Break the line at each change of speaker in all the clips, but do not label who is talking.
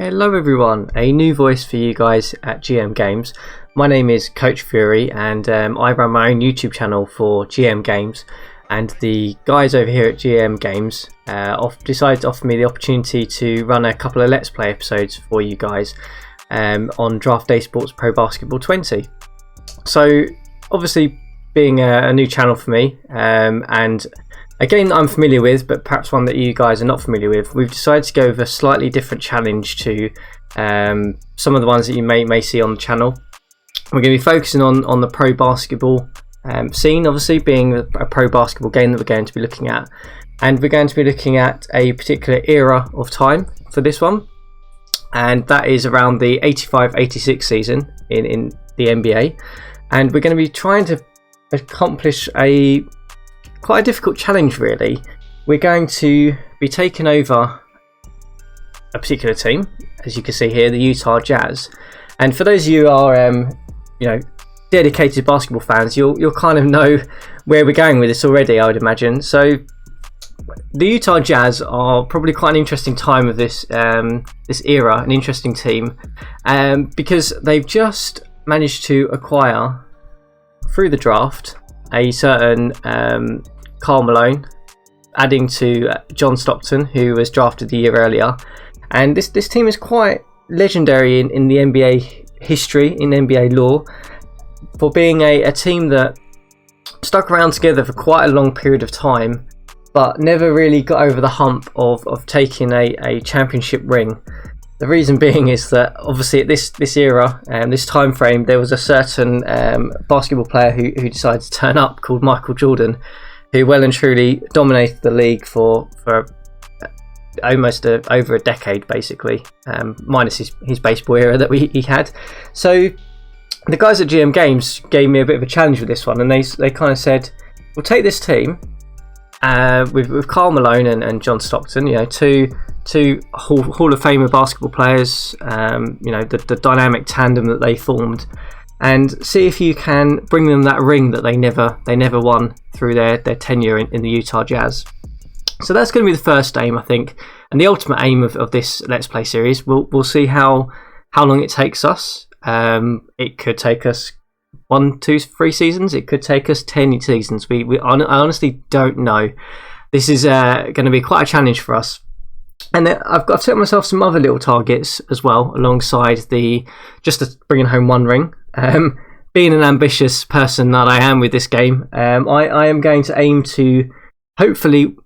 Hello everyone, a new voice for you guys at GM Games. My name is CoachFury and I run my own YouTube channel for GM Games, and the guys over here at GM Games decided to offer me the opportunity to run a couple of Let's Play episodes for you guys on Draft Day Sports Pro Basketball 20. So obviously being a new channel for me and a game that I'm familiar with, but perhaps one that you guys are not familiar with, we've decided to go with a slightly different challenge to some of the ones that you may see on the channel. We're going to be focusing on the pro basketball scene, obviously being a pro basketball game that we're going to be looking at. And we're going to be looking at a particular era of time for this one. And that is around the 85-86 season in the NBA. And we're going to be trying to accomplish quite a difficult challenge, really. We're going to be taking over a particular team, as you can see here, the Utah Jazz. And for those of you who are, dedicated basketball fans, you'll kind of know where we're going with this already, I would imagine. So, the Utah Jazz are probably quite an interesting time of this era, an interesting team, because they've just managed to acquire through the draft a certain Karl Malone, adding to John Stockton, who was drafted the year earlier. And this team is quite legendary in the NBA history, in NBA lore, for being a team that stuck around together for quite a long period of time, but never really got over the hump of taking a championship ring. The reason being is that obviously at this era and this time frame, there was a certain basketball player who decided to turn up called Michael Jordan, who well and truly dominated the league for almost over a decade, basically, minus his baseball era that he had. So the guys at GM Games gave me a bit of a challenge with this one, and they kind of said, we'll take this team with Karl Malone and John Stockton, two Hall of Famer basketball players, the dynamic tandem that they formed, and see if you can bring them that ring that they never won through their tenure in the Utah Jazz. So that's going to be the first aim, I think, and the ultimate aim of this Let's Play series. We'll see how long it takes us. It could take us 1, 2, 3 seasons. It could take us 10 seasons. I honestly don't know. This is going to be quite a challenge for us. And then I've set myself some other little targets as well, alongside just to bring home one ring. Being an ambitious person that I am with this game, I am going to aim to hopefully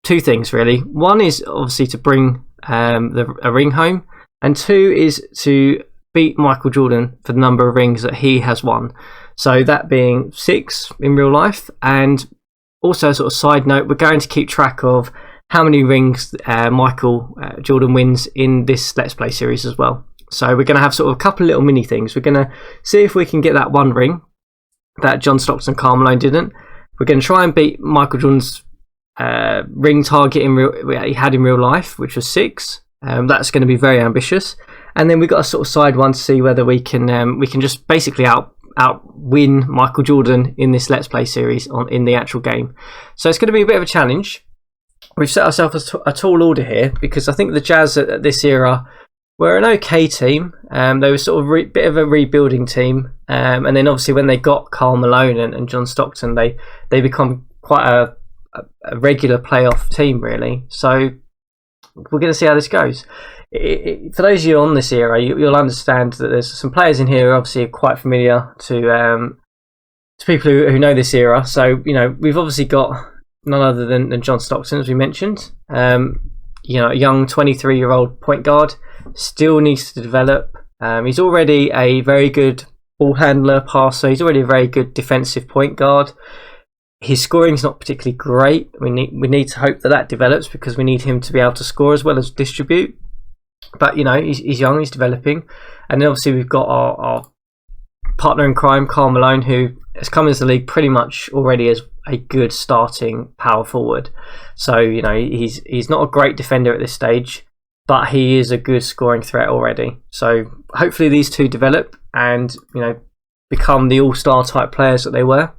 2 things really. One is obviously to bring a ring home, and 2 is to beat Michael Jordan for the number of rings that he has won. So that being 6 in real life, and also a sort of side note, we're going to keep track of how many rings Michael Jordan wins in this Let's Play series as well. So we're going to have sort of a couple of little mini things. We're going to see if we can get that one ring that John Stockton and Karl Malone didn't. We're going to try and beat Michael Jordan's ring target he had in real life, which was 6. That's going to be very ambitious. And then we've got a sort of side one to see whether we can just basically outwin Michael Jordan in this Let's Play series in the actual game. So it's going to be a bit of a challenge. We've set ourselves a tall order here because I think the Jazz at this era were an okay team. They were sort of bit of a rebuilding team, and then obviously when they got Karl Malone and John Stockton, they become quite a regular playoff team really. So we're going to see how this goes. For those of you on this era, you'll understand that there's some players in here who obviously are quite familiar to people who know this era. So we've obviously got none other than John Stockton, as we mentioned. A young 23-year-old point guard, still needs to develop. He's already a very good ball handler, passer. He's already a very good defensive point guard. His scoring's not particularly great. We need to hope that develops, because we need him to be able to score as well as distribute. But he's young, he's developing. And then obviously we've got our partner in crime, Karl Malone, who has come into the league pretty much already as a good starting power forward. So he's not a great defender at this stage, but he is a good scoring threat already. So hopefully these two develop and become the all-star type players that they were.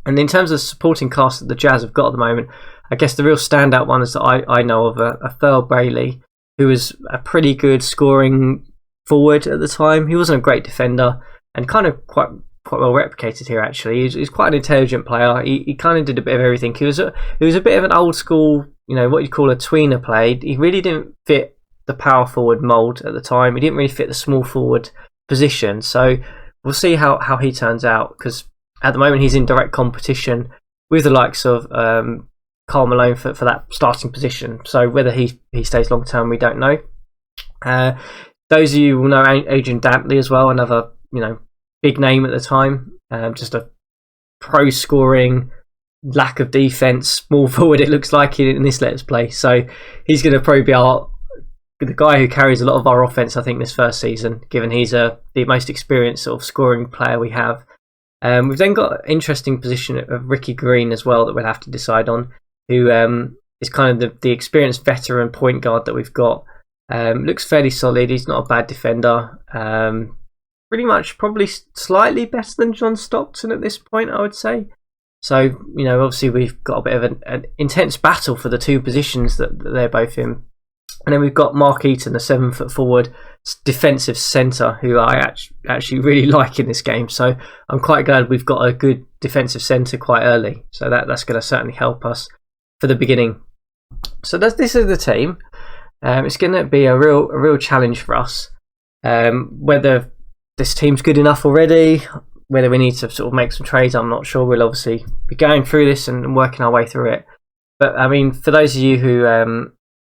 And in terms of supporting cast that the Jazz have got at the moment, I guess the real standout one is that I know of a Thurl Bailey, who was a pretty good scoring forward at the time. He wasn't a great defender, and kind of quite well replicated here actually. He's quite an intelligent player. He kind of did a bit of everything. He was a bit of an old school, what you call a tweener play. He really didn't fit the power forward mould at the time. He didn't really fit the small forward position. So we'll see how he turns out, because at the moment he's in direct competition with the likes of Karl Malone for that starting position. So whether he stays long term, we don't know. Those of you will know Adrian Dantley as well, another big name at the time. Just a pro scoring, lack of defense, small forward it looks like in this Let's Play. So he's going to probably be the guy who carries a lot of our offense, I think, this first season, given he's the most experienced sort of scoring player we have. We've then got an interesting position of Ricky Green as well that we'll have to decide on, who is kind of the experienced veteran point guard that we've got. Looks fairly solid. He's not a bad defender. Pretty much probably slightly better than John Stockton at this point, I would say. So, obviously we've got a bit of an intense battle for the two positions that they're both in. And then we've got Mark Eaton, the 7-foot forward defensive centre, who I actually really like in this game. So I'm quite glad we've got a good defensive centre quite early. So that's going to certainly help us for the beginning. So this is the team. It's going to be a real challenge for us. Whether this team's good enough already, whether we need to sort of make some trades, I'm not sure. We'll obviously be going through this and working our way through it. But I mean, for those of you who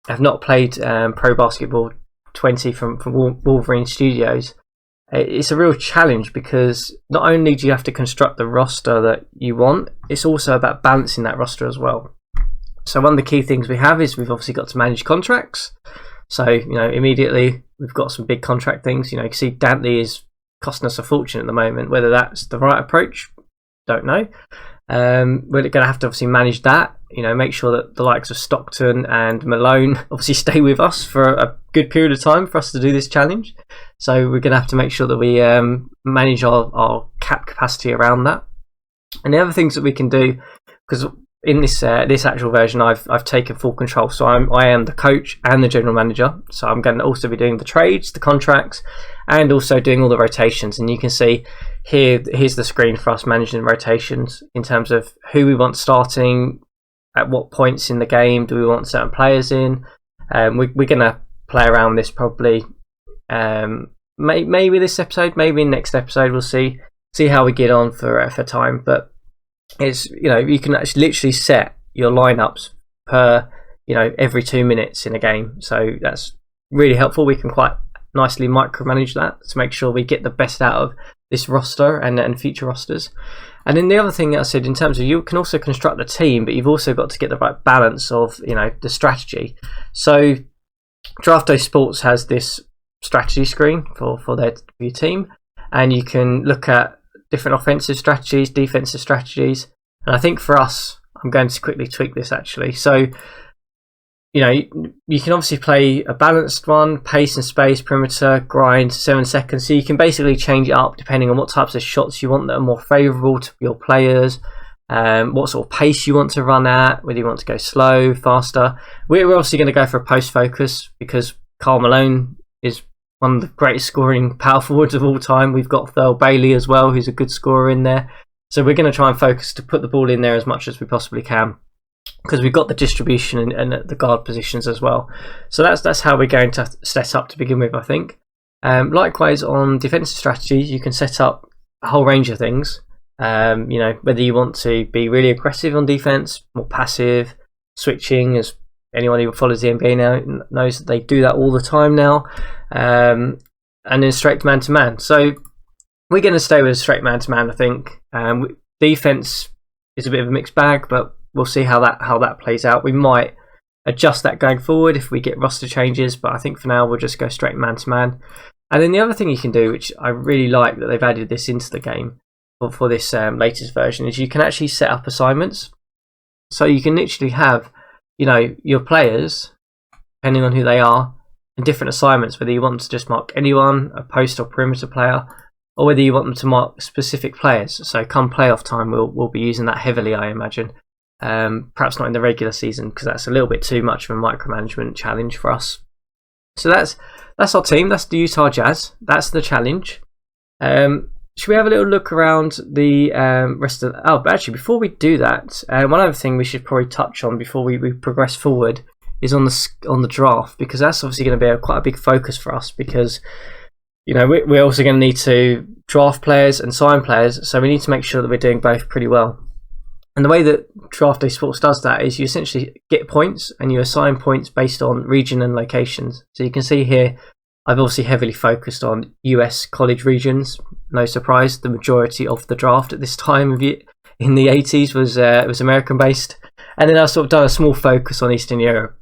have not played Pro Basketball 20 from Wolverine Studios, it's a real challenge, because not only do you have to construct the roster that you want, it's also about balancing that roster as well. So one of the key things we have is we've obviously got to manage contracts. So, immediately we've got some big contract things. You can see Dantley is costing us a fortune at the moment. Whether that's the right approach, don't know. We're going to have to obviously manage that. Make sure that the likes of Stockton and Malone obviously stay with us for a good period of time for us to do this challenge. So we're going to have to make sure that we manage our cap capacity around that. And the other things that we can do, because in this actual version, I've taken full control. So I am the coach and the general manager. So I'm going to also be doing the trades, the contracts, and also doing all the rotations. And you can see here's the screen for us managing rotations in terms of who we want starting, at what points in the game do we want certain players in. We're going to play around this probably. Maybe this episode, maybe next episode. We'll see how we get on for time, but. It's you can actually literally set your lineups per every 2 minutes in a game, so that's really helpful. We can quite nicely micromanage that to make sure we get the best out of this roster and future rosters. And then the other thing that I said in terms of, you can also construct the team, but you've also got to get the right balance of the strategy. So Drafto Sports has this strategy screen for your team, and you can look at different offensive strategies, defensive strategies. And I think for us, I'm going to quickly tweak this actually. So, you can obviously play a balanced one, pace and space, perimeter, grind, 7 seconds. So you can basically change it up depending on what types of shots you want that are more favourable to your players, what sort of pace you want to run at, whether you want to go slow, faster. We're obviously going to go for a post focus, because Karl Malone is one of the greatest scoring power forwards of all time. We've got Thurl Bailey as well, who's a good scorer in there. So we're going to try and focus to put the ball in there as much as we possibly can, because we've got the distribution and the guard positions as well. So that's how we're going to set up to begin with, I think. Likewise, on defensive strategies, you can set up a whole range of things. Whether you want to be really aggressive on defense, more passive, switching, as anyone who follows the NBA now knows that they do that all the time now. And then straight man-to-man. So we're going to stay with straight man-to-man, I think. Defense is a bit of a mixed bag, but we'll see how that plays out. We might adjust that going forward if we get roster changes, but I think for now we'll just go straight man-to-man. And then the other thing you can do, which I really like that they've added this into the game for this latest version, is you can actually set up assignments. So you can literally have your players, depending on who they are, and different assignments, whether you want to just mark anyone, a post or perimeter player, or whether you want them to mark specific players. So come playoff time, we'll be using that heavily, I imagine. Perhaps not in the regular season, because that's a little bit too much of a micromanagement challenge for us. So that's our team. That's the Utah Jazz. That's the challenge. Should we have a little look around the rest of? Oh, but actually, before we do that, one other thing we should probably touch on before we progress forward is on the draft, because that's obviously going to be quite a big focus for us, because we're also going to need to draft players and sign players, so we need to make sure that we're doing both pretty well. And the way that Draft Day Sports does that is you essentially get points and you assign points based on region and locations. So you can see here, I've obviously heavily focused on US college regions. No surprise, the majority of the draft at this time of year in the 80s was American based. And then I've sort of done a small focus on Eastern Europe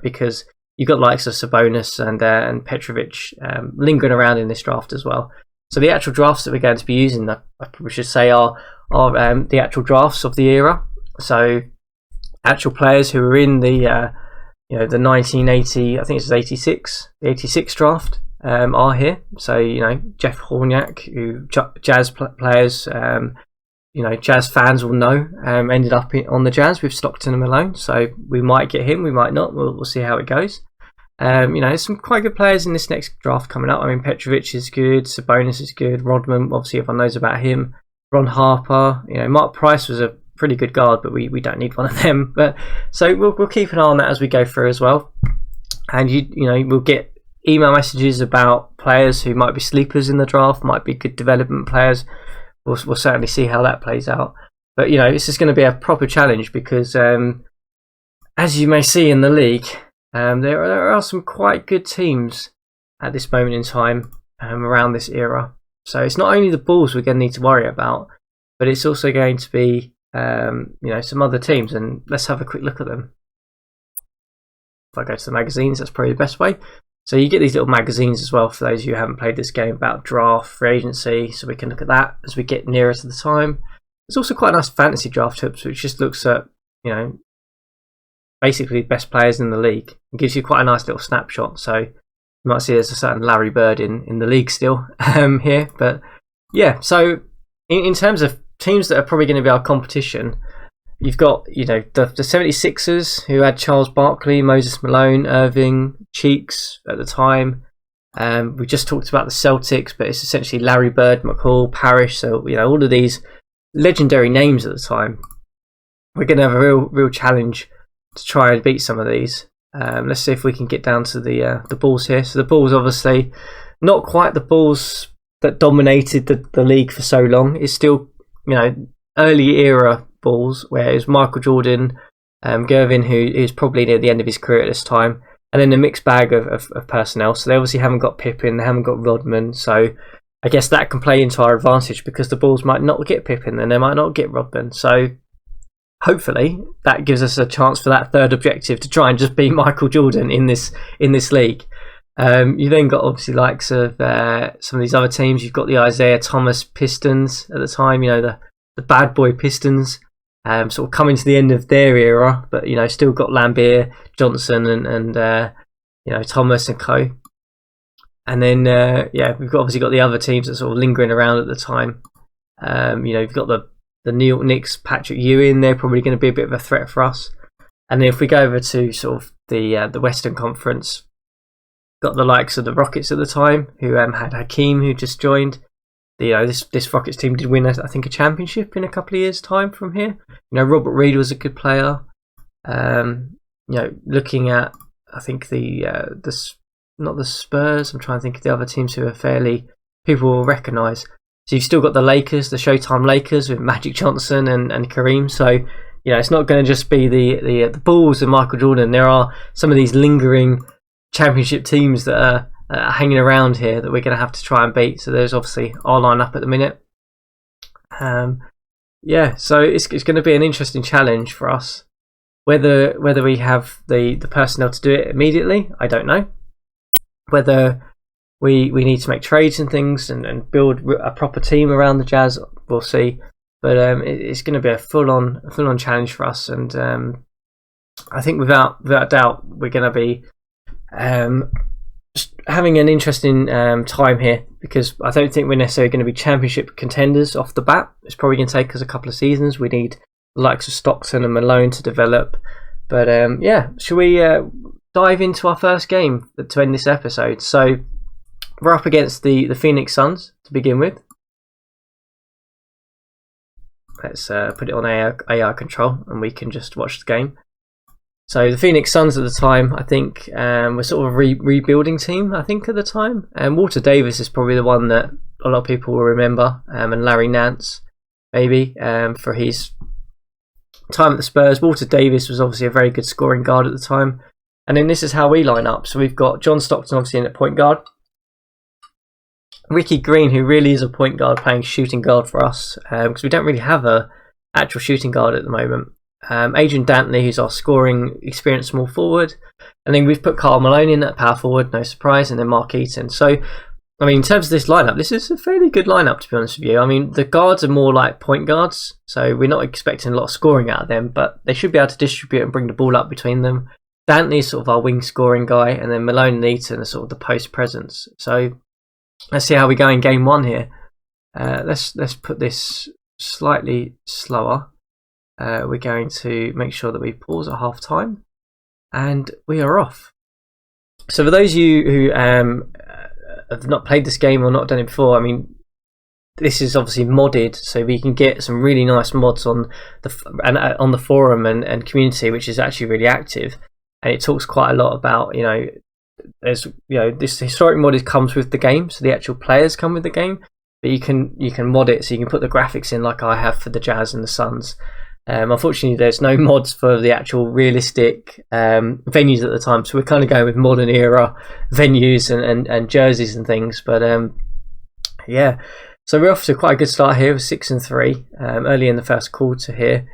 because you've got likes of Sabonis and Petrovic lingering around in this draft as well. So the actual drafts that we're going to be using, I probably should say, are the actual drafts of the era. So actual players who were in the 1980, I think it was the 86 draft are here. So Jeff Hornyak, who Jazz players, Jazz fans will know, ended up on the Jazz with Stockton and Malone. So we might get him, we might not. We'll see how it goes. There's some quite good players in this next draft coming up. I mean, Petrovic is good, Sabonis is good, Rodman, obviously everyone knows about him. Ron Harper, Mark Price was a pretty good guard, but we don't need one of them. But so we'll keep an eye on that as we go through as well. And we'll get email messages about players who might be sleepers in the draft, might be good development players. We'll certainly see how that plays out. But this is going to be a proper challenge because, as you may see in the league, there are some quite good teams at this moment in time around this era. So it's not only the Bulls we're going to need to worry about, but it's also going to be some other teams, and let's have a quick look at them. If I go to the magazines, that's probably the best way. So you get these little magazines as well for those of you who haven't played this game about draft, free agency, so we can look at that as we get nearer to the time. There's also quite a nice fantasy draft tips, which just looks at basically the best players in the league. It gives you quite a nice little snapshot. So you might see there's a certain Larry Bird in the league still here. But yeah, so in terms of teams that are probably going to be our competition, you've got the 76ers, who had Charles Barkley, Moses Malone, Irving, Cheeks at the time. We just talked about the Celtics, but it's essentially Larry Bird, McCall, Parrish. So all of these legendary names at the time. We're going to have a real challenge to try and beat some of these. Let's see if we can get down to the Bulls here. So the Bulls, obviously not quite the Bulls that dominated the league for so long. It's still early era Bulls, where it was Michael Jordan, Gervin, who is probably near the end of his career at this time, and then a mixed bag of personnel. So they obviously haven't got Pippen, they haven't got Rodman. So I guess that can play into our advantage because the Bulls might not get Pippen and they might not get Rodman. So hopefully that gives us a chance for that third objective to try and just beat Michael Jordan in this league. You then got obviously likes of some of these other teams. You've got the Isaiah Thomas Pistons at the time, the bad boy Pistons, sort of coming to the end of their era, but still got Lambeer, Johnson and Thomas and co. And then we've obviously got the other teams that are sort of lingering around at the time. You've got the New York Knicks, Patrick Ewing. They're probably going to be a bit of a threat for us. And then if we go over to sort of the Western Conference, got the likes of the Rockets at the time, who had Hakeem, who just joined. This Rockets team did win, I think, a championship in a couple of years' time from here. Robert Reed was a good player. Looking at, I think not the Spurs. I'm trying to think of the other teams who are people will recognise. So you've still got the Lakers, the Showtime Lakers with Magic Johnson and Kareem. So it's not going to just be the Bulls and Michael Jordan. There are some of these lingering championship teams that are hanging around here that we're going to have to try and beat. So there's obviously our lineup at the minute. So it's going to be an interesting challenge for us. Whether we have the personnel to do it immediately, I don't know. Whether we need to make trades and things and build a proper team around the Jazz, we'll see. But it's going to be a full on challenge for us, and I think without doubt we're going to be having an interesting time here, because I don't think we're necessarily going to be championship contenders off the bat. It's probably going to take us a couple of seasons. We need the likes of Stockton and Malone to develop. But should we dive dive into our first game to end this episode. So we're up against the Phoenix Suns to begin with. Let's put it on AR control and we can just watch the game. So the Phoenix Suns at the time, I think, were sort of a rebuilding team, I think, at the time. And Walter Davis is probably the one that a lot of people will remember, and Larry Nance, maybe, for his time at the Spurs. Walter Davis was obviously a very good scoring guard at the time. And then this is how we line up. So we've got John Stockton obviously in at point guard. Ricky Green, who really is a point guard, playing shooting guard for us, because we don't really have a actual shooting guard at the moment. Adrian Dantley, who's our scoring experienced small forward, and then we've put Karl Malone in at power forward, no surprise, and then Mark Eaton. So, I mean, in terms of this lineup, this is a fairly good lineup, to be honest with you. I mean, the guards are more like point guards, so we're not expecting a lot of scoring out of them, but they should be able to distribute and bring the ball up between them. Dantley is sort of our wing scoring guy, and then Malone and Eaton are sort of the post presence. So let's see how we go in game one here. Let's put this slightly slower. We're going to make sure that we pause at half time, and we are off. So for those of you who have not played this game or not done it before, I mean, this is obviously modded, so we can get some really nice mods on the forum and community, which is actually really active, and it talks quite a lot about, you know, there's, you know, this historic mod comes with the game, so the actual players come with the game, but you can mod it, so you can put the graphics in like I have for the Jazz and the Suns. Unfortunately, there's no mods for the actual realistic venues at the time, so we're kind of going with modern era venues and jerseys and things. But yeah, so we're off to quite a good start here with 6-3 early in the first quarter here.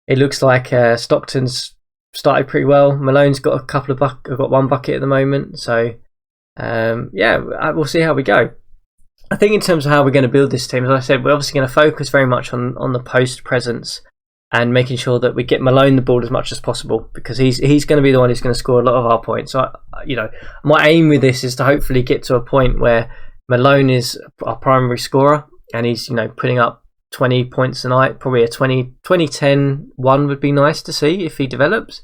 It looks like Stockton's started pretty well. Malone's got a couple of got one bucket at the moment, so yeah, we'll see how we go. I think in terms of how we're going to build this team, as I said, we're obviously going to focus very much on the post presence and making sure that we get Malone the ball as much as possible, because he's going to be the one who's going to score a lot of our points. So, you know, my aim with this is to hopefully get to a point where Malone is our primary scorer and he's, you know, putting up 20 points a night. Probably a 20-10-1 would be nice to see if he develops.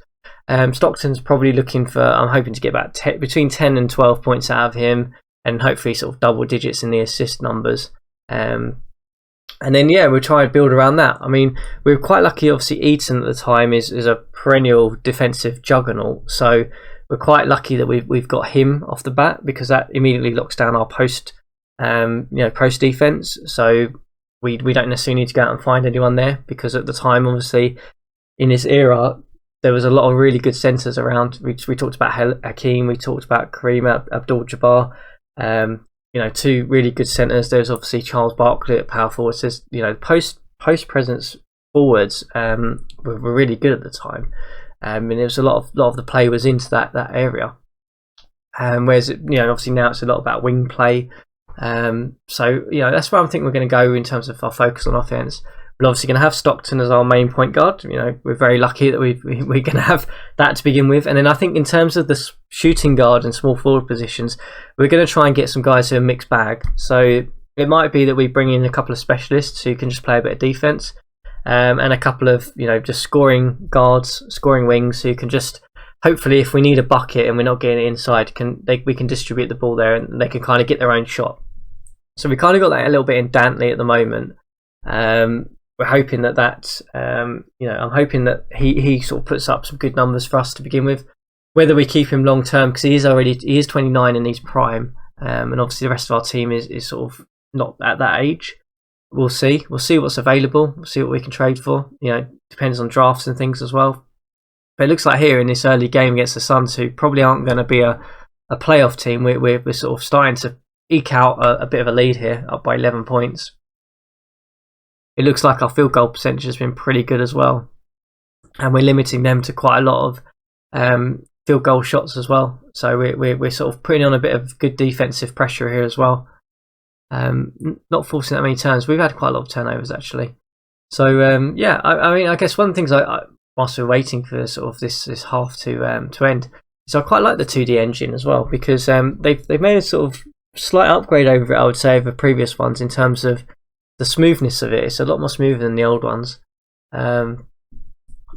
Stockton's probably looking for, I'm hoping to get about between 10 and 12 points out of him, and hopefully sort of double digits in the assist numbers. And then, yeah, we'll try and build around that. I mean, we were quite lucky, obviously, Eaton at the time is a perennial defensive juggernaut. So we're quite lucky that we've got him off the bat, because that immediately locks down our post defense. So we don't necessarily need to go out and find anyone there, because at the time, obviously, in this era, there was a lot of really good centres around. We talked about Hakeem, we talked about Kareem Abdul-Jabbar. You know, two really good centres. There's obviously Charles Barkley at power forward. Says, you know, post presence forwards were really good at the time. And there was a lot of the play was into that area. Whereas, you know, obviously now it's a lot about wing play. So, you know, that's where I think we're going to go in terms of our focus on offense. We're obviously going to have Stockton as our main point guard. You know, we're very lucky that we're going to have that to begin with. And then I think in terms of the shooting guard and small forward positions, we're going to try and get some guys who are mixed bag. So it might be that we bring in a couple of specialists who can just play a bit of defense, and a couple of, you know, just scoring guards, scoring wings who can just, hopefully, if we need a bucket and we're not getting it inside, we can distribute the ball there and they can kind of get their own shot. So we kind of got that a little bit in Dantley at the moment. We're hoping that you know, I'm hoping that he sort of puts up some good numbers for us to begin with. Whether we keep him long term, because he is 29 and he's prime, and obviously the rest of our team is sort of not at that age. We'll see. We'll see what's available. We'll see what we can trade for. You know, depends on drafts and things as well. But it looks like here in this early game against the Suns, who probably aren't going to be a playoff team, we're sort of starting to eke out a bit of a lead here, up by 11 points. It looks like our field goal percentage has been pretty good as well, and we're limiting them to quite a lot of field goal shots as well. So we're sort of putting on a bit of good defensive pressure here as well. Not forcing that many turns. We've had quite a lot of turnovers actually. So yeah, I mean, I guess one of the things whilst we're waiting for sort of this half to end, is I quite like the 2D engine as well, because they've made a sort of slight upgrade over it, I would say, over previous ones in terms of the smoothness of it. It's a lot more smoother than the old ones.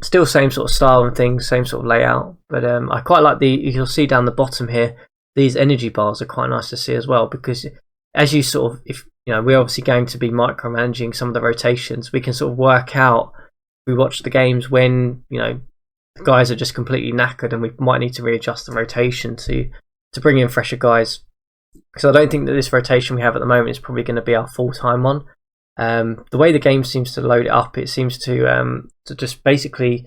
Still same sort of style and things, same sort of layout. But I quite like you'll see down the bottom here, these energy bars are quite nice to see as well, because as you sort of, if you know, we're obviously going to be micromanaging some of the rotations, we can sort of work out, we watch the games when, you know, the guys are just completely knackered and we might need to readjust the rotation to bring in fresher guys. So I don't think that this rotation we have at the moment is probably going to be our full-time one. The way the game seems to load it up, it seems to just basically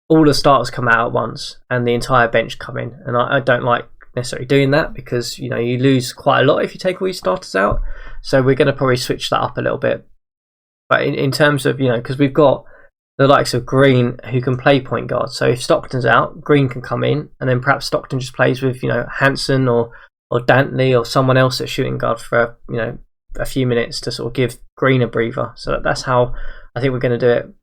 all the starters come out at once and the entire bench come in, and I don't like necessarily doing that, because you know, you lose quite a lot if you take all your starters out. So we're going to probably switch that up a little bit. But in terms of, you know, because we've got the likes of Green who can play point guard, so if Stockton's out, Green can come in, and then perhaps Stockton just plays with, you know, Hansen or Dantley or someone else at shooting guard for, you know, a few minutes to sort of give Green a breather. So that's how I think we're going to do it.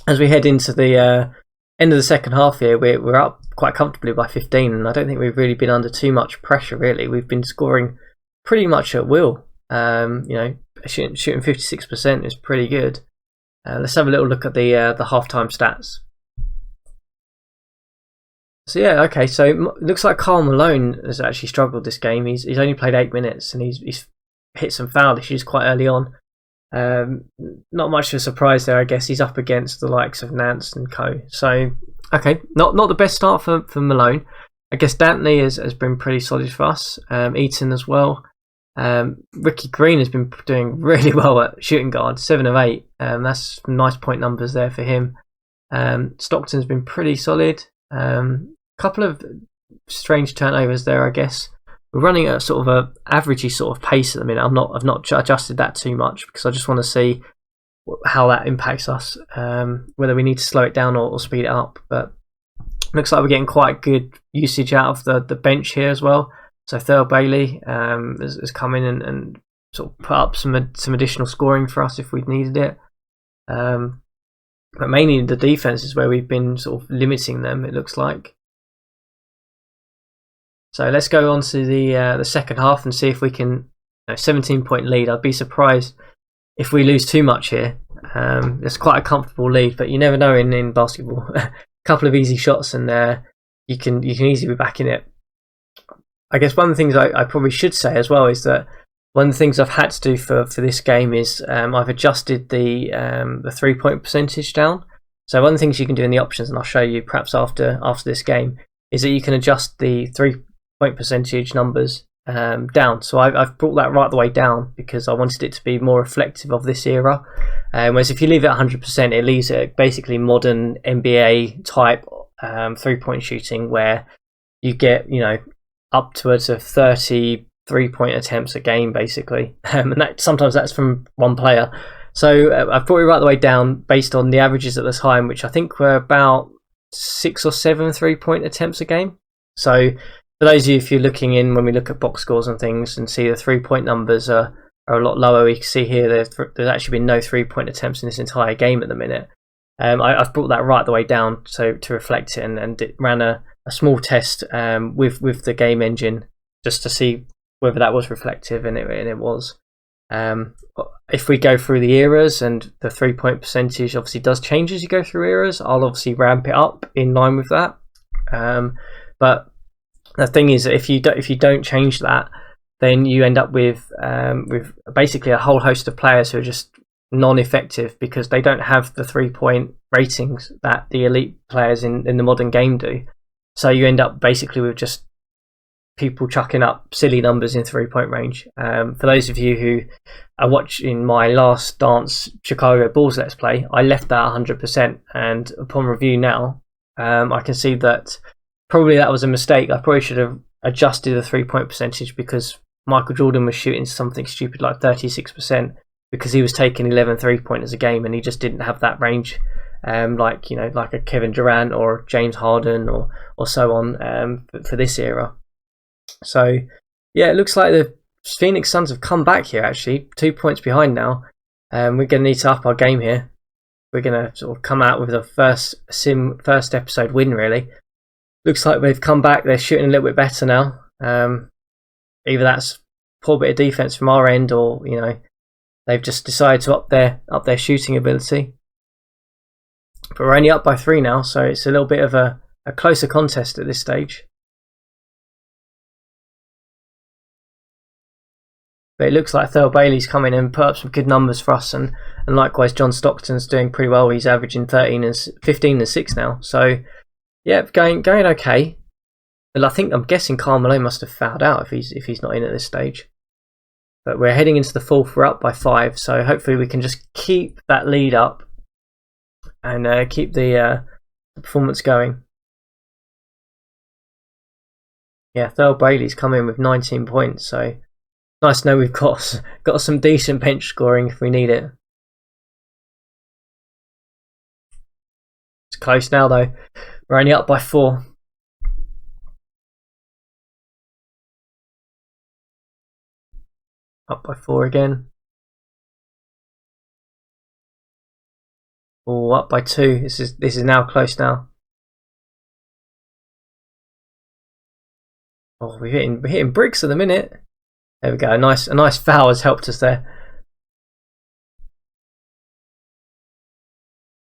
As we head into the end of the second half here, we're up quite comfortably by 15, and I don't think we've really been under too much pressure really. We've been scoring pretty much at will. You know, shooting 56% is pretty good. Let's have a little look at the halftime stats. So yeah, okay, so it looks like Karl Malone has actually struggled this game. He's only played 8 minutes, and he's hit some foul issues quite early on. Not much of a surprise there, I guess. He's up against the likes of Nance and co. So okay, not the best start for Malone. I guess Dantley has been pretty solid for us. Eaton as well. Ricky Green has been doing really well at shooting guard, 7 of 8. That's some nice point numbers there for him. Stockton's been pretty solid. Couple of strange turnovers there, I guess. We're running at sort of a averagey sort of pace at the minute. I've not adjusted that too much, because I just want to see how that impacts us, whether we need to slow it down or speed it up. But looks like we're getting quite good usage out of the bench here as well. So Thurl Bailey has come in and sort of put up some additional scoring for us if we'd needed it. But mainly the defense is where we've been sort of limiting them, it looks like. So let's go on to the second half and see if we can, 17-point lead. I'd be surprised if we lose too much here. It's quite a comfortable lead, but you never know in basketball. A couple of easy shots and you can easily be back in it. I guess one of the things I probably should say as well is that one of the things I've had to do for this game is I've adjusted the 3-point percentage down. So one of the things you can do in the options, and I'll show you perhaps after this game, is that you can adjust the 3-point percentage numbers down. So I've brought that right the way down because I wanted it to be more reflective of this era. Whereas if you leave it 100%, it leaves it basically modern NBA type 3-point shooting, where you get, upwards of 30 3-point attempts a game basically, and sometimes that's from one player. So I've brought it right the way down based on the averages at the time, which I think were about 6 or 7 3-point attempts a game. So for those of you, if you're looking in when we look at box scores and things and see the 3-point numbers are a lot lower, we can see here there's actually been no 3-point attempts in this entire game at the minute. I've brought that right the way down so to reflect it, and it ran a small test with the game engine just to see whether that was reflective, and it was. If we go through the eras, and the 3-point percentage obviously does change as you go through eras, I'll obviously ramp it up in line with that. But the thing is, if you don't change that, then you end up with basically a whole host of players who are just non-effective because they don't have the 3-point ratings that the elite players in the modern game do. So you end up basically with just people chucking up silly numbers in 3-point range. For those of you who are watching my last Dance Chicago Bulls Let's Play, I left that 100%, and upon review now, I can see that probably that was a mistake. I probably should have adjusted the 3-point percentage, because Michael Jordan was shooting something stupid like 36% because he was taking 11 3-pointers a game, and he just didn't have that range. Like a Kevin Durant or James Harden or so on for this era. So yeah, it looks like the Phoenix Suns have come back here actually, 2 points behind now. We're going to need to up our game here. We're going to sort of come out with the first episode win really. Looks like they've come back, they're shooting a little bit better now. Either that's poor bit of defense from our end, or they've just decided to up their shooting ability. But we're only up by 3 now, so it's a little bit of a closer contest at this stage. But it looks like Thurl Bailey's come in and put up some good numbers for us, and likewise John Stockton's doing pretty well. He's averaging 15 and 6 now. So yeah, going okay. But I'm guessing Karl Malone must have fouled out if he's not in at this stage. But we're heading into the 4th. We're up by 5, so hopefully we can just keep that lead up and keep the performance going. Yeah, Thurl Bailey's come in with 19 points, so nice to know we've got some decent bench scoring if we need it. It's close now though. We're only up by 4. Up by 4 again. Oh, up by 2. This is now close now. Oh, we're hitting bricks at the minute. There we go. A nice foul has helped us there.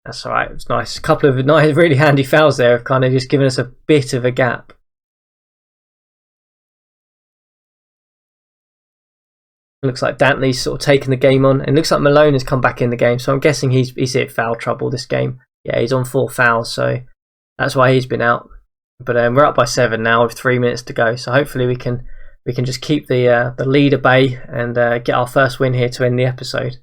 That's all right. It's nice. A couple of nice, really handy fouls there have kind of just given us a bit of a gap. Looks like Dantley's sort of taken the game on, and looks like Malone has come back in the game. So I'm guessing he's hit foul trouble this game. Yeah, he's on 4 fouls, so that's why he's been out. But we're up by 7 now with 3 minutes to go. So hopefully we can just keep the lead at bay and get our first win here to end the episode.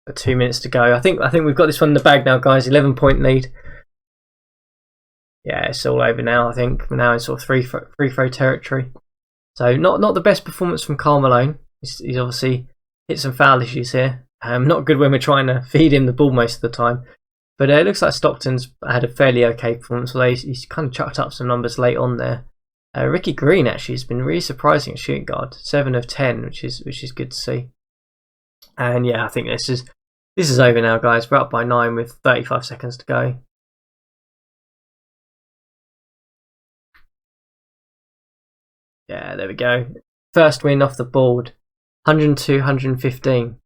But 2 minutes to go. I think we've got this one in the bag now, guys. 11-point lead. Yeah, it's all over now. I think we're now in sort of free throw territory. So not the best performance from Karl Malone. He's obviously hit some foul issues here. Not good when we're trying to feed him the ball most of the time. But it looks like Stockton's had a fairly okay performance, although he's kind of chucked up some numbers late on there. Ricky Green actually has been really surprising at shooting guard, 7 of 10, which is good to see. And yeah, I think this is over now, guys. We're up by 9 with 35 seconds to go. Yeah, there we go. First win off the board, 102-115.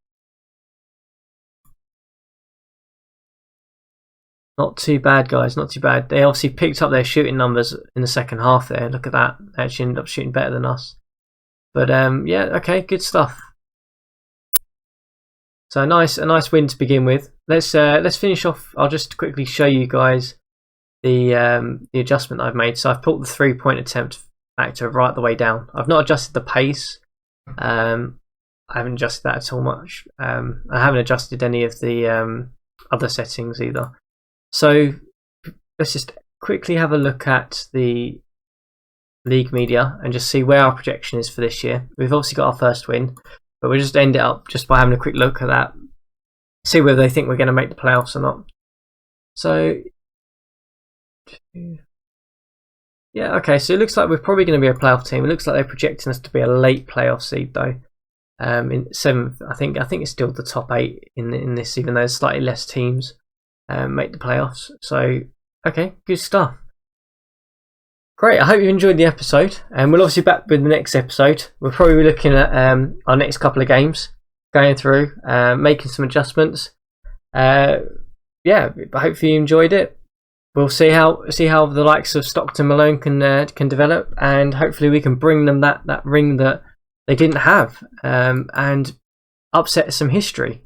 Not too bad, guys. Not too bad. They obviously picked up their shooting numbers in the second half there. Look at that. They actually ended up shooting better than us. But yeah, okay, good stuff. So a nice win to begin with. Let's finish off. I'll just quickly show you guys the adjustment I've made. So I've pulled the 3-point attempt factor right the way down. I've not adjusted the pace. I haven't adjusted that at all much. I haven't adjusted any of the other settings either. So let's just quickly have a look at the league media and just see where our projection is for this year. We've obviously got our first win, but we'll just end it up just by having a quick look at that, see whether they think we're going to make the playoffs or not. So yeah, okay, so it looks like we're probably going to be a playoff team. It looks like they're projecting us to be a late playoff seed though. In 7th, I think it's still the top 8 in this, even though there's slightly less teams make the playoffs. So okay, good stuff. Great, I hope you enjoyed the episode, and we'll obviously be back with the next episode. We'll probably be looking at our next couple of games, going through, making some adjustments. Yeah, but hopefully you enjoyed it. We'll see how the likes of Stockton Malone can develop, and hopefully we can bring them that ring that they didn't have, and upset some history.